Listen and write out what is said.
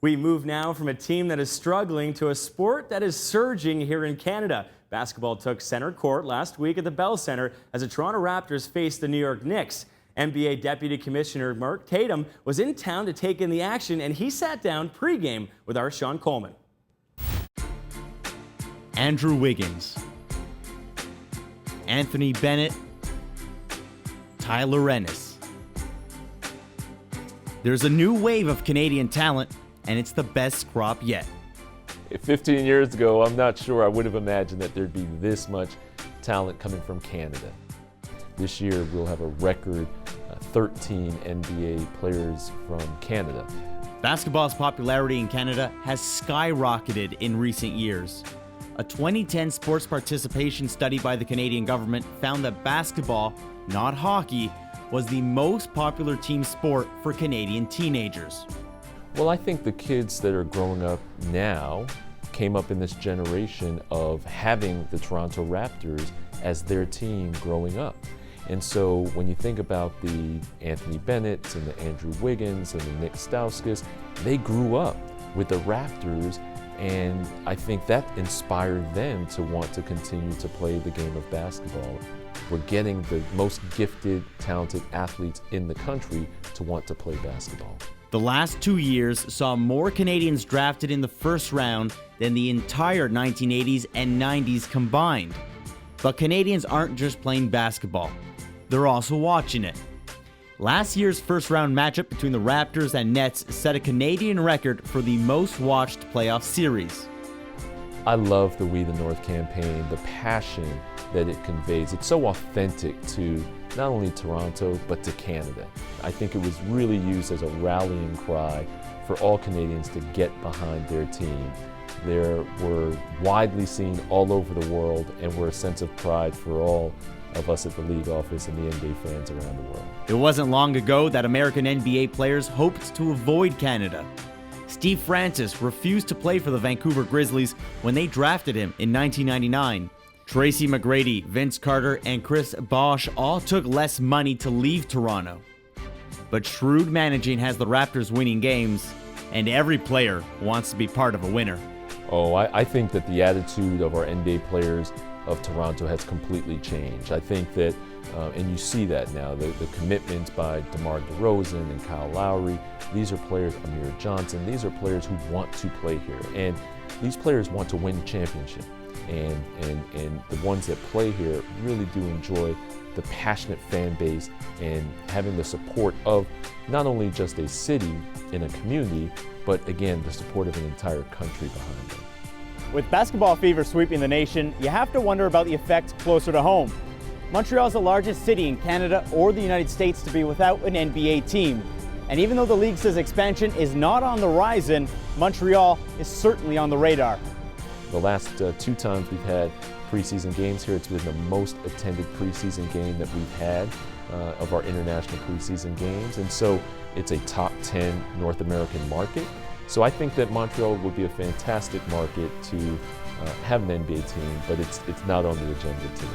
We move now from a team that is struggling to a sport that is surging here in Canada. Basketball took center court last week at the Bell Centre as the Toronto Raptors faced the New York Knicks. NBA Deputy Commissioner Mark Tatum was in town to take in the action, and he sat down pregame with our Sean Coleman. Andrew Wiggins, Anthony Bennett, Tyler Ennis. There's a new wave of Canadian talent, and it's the best crop yet. 15 years ago, I'm not sure I would have imagined that there'd be this much talent coming from Canada. This year, we'll have a record 13 NBA players from Canada. Basketball's popularity in Canada has skyrocketed in recent years. A 2010 sports participation study by the Canadian government found that basketball, not hockey, was the most popular team sport for Canadian teenagers. Well, I think the kids that are growing up now came up in this generation of having the Toronto Raptors as their team growing up. And so when you think about the Anthony Bennetts and the Andrew Wiggins and the Nick Stauskas, they grew up with the Raptors, and I think that inspired them to want to continue to play the game of basketball. We're getting the most gifted, talented athletes in the country to want to play basketball. The last 2 years saw more Canadians drafted in the first round than the entire 1980s and 90s combined. But Canadians aren't just playing basketball, they're also watching it. Last year's first round matchup between the Raptors and Nets set a Canadian record for the most watched playoff series. I love the We the North campaign, the passion that it conveys. It's so authentic to not only Toronto, but to Canada. I think it was really used as a rallying cry for all Canadians to get behind their team. They were widely seen all over the world and were a sense of pride for all of us at the league office and the NBA fans around the world. It wasn't long ago that American NBA players hoped to avoid Canada. Steve Francis refused to play for the Vancouver Grizzlies when they drafted him in 1999. Tracy McGrady, Vince Carter, and Chris Bosh all took less money to leave Toronto. But shrewd managing has the Raptors winning games, and every player wants to be part of a winner. Oh, I think that the attitude of our NBA players of Toronto has completely changed. I think that, and you see that now, the commitments by DeMar DeRozan and Kyle Lowry, these are players, Amir Johnson, these are players who want to play here. And these players want to win the championship. And the ones that play here really do enjoy the passionate fan base and having the support of not only just a city and a community, but again, the support of an entire country behind them. With basketball fever sweeping the nation, you have to wonder about the effects closer to home. Montreal is the largest city in Canada or the United States to be without an NBA team. And even though the league says expansion is not on the horizon, Montreal is certainly on the radar. The last 2 times we've had preseason games here, it's been the most attended preseason game that we've had of our international preseason games. And so it's a top 10 North American market. So I think that Montreal would be a fantastic market to have an NBA team, but it's not on the agenda today.